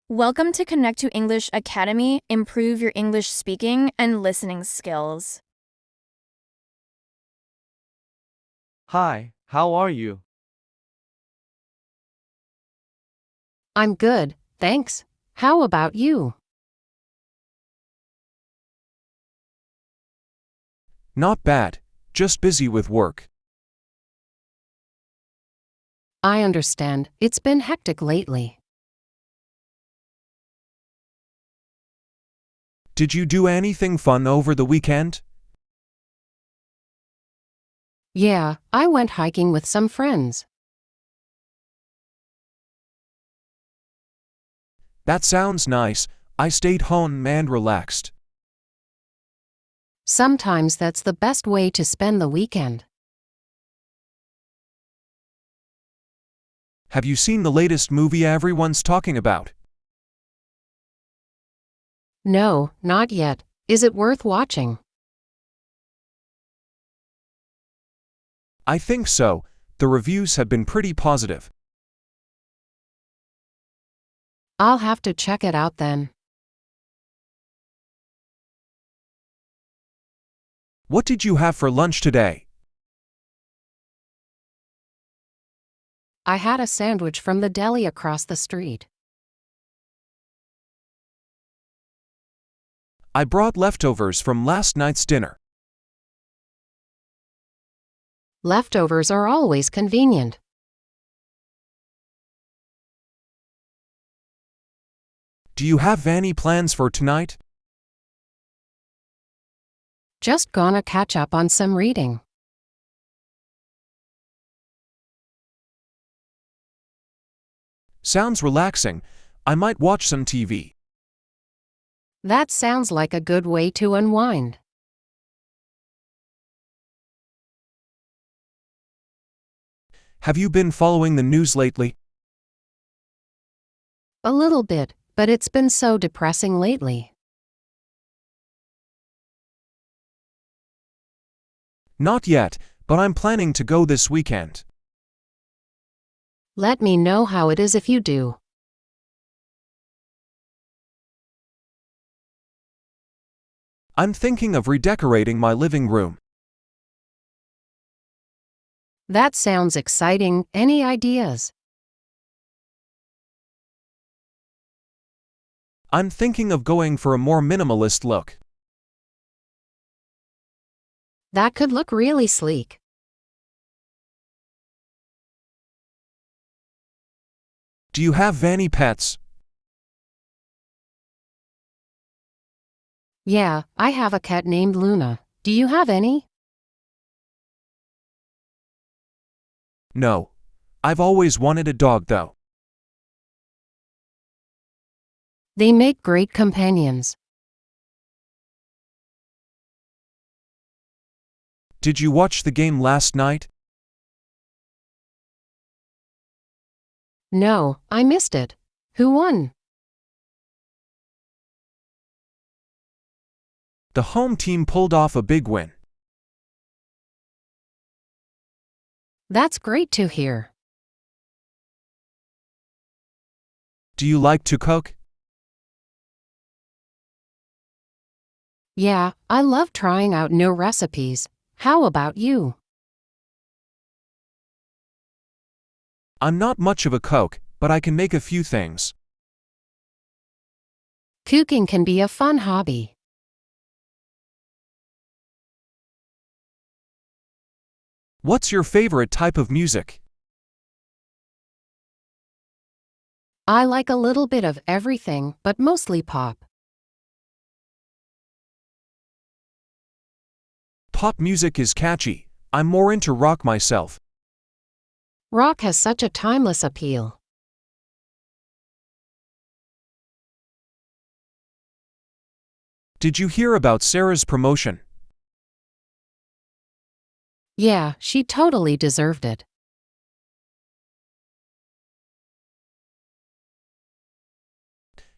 Welcome to Connect to English Academy. Improve your English speaking and listening skills. Hi, how are you? I'm good, thanks. How about you? Not bad, just busy with work. I understand, it's been hectic lately. Did you do anything fun over the weekend? Yeah, I went hiking with some friends. That sounds nice. I stayed home and relaxed. Sometimes that's the best way to spend the weekend. Have you seen the latest movie everyone's talking about? No, not yet. Is it worth watching? I think so. The reviews have been pretty positive. I'll have to check it out then. What did you have for lunch today? I had a sandwich from the deli across the street. I brought leftovers from last night's dinner. Leftovers are always convenient. Do you have any plans for tonight? Just gonna catch up on some reading. Sounds relaxing. I might watch some TV. That sounds like a good way to unwind. Have you been following the news lately? A little bit, but it's been so depressing lately. Not yet, but I'm planning to go this weekend. Let me know how it is if you do. I'm thinking of redecorating my living room. That sounds exciting. Any ideas? I'm thinking of going for a more minimalist look. That could look really sleek. Do you have any pets? Yeah, I have a cat named Luna. Do you have any? No. I've always wanted a dog though. They make great companions. Did you watch the game last night? No, I missed it. Who won? The home team pulled off a big win. That's great to hear. Do you like to cook? Yeah, I love trying out new recipes. How about you? I'm not much of a cook, but I can make a few things. Cooking can be a fun hobby. What's your favorite type of music? I like a little bit of everything, but mostly pop. Pop music is catchy. I'm more into rock myself. Rock has such a timeless appeal. Did you hear about Sarah's promotion? Yeah, she totally deserved it.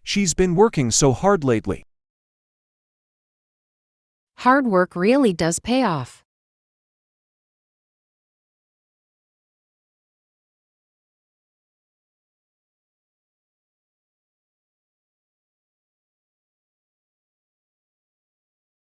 She's been working so hard lately. Hard work really does pay off.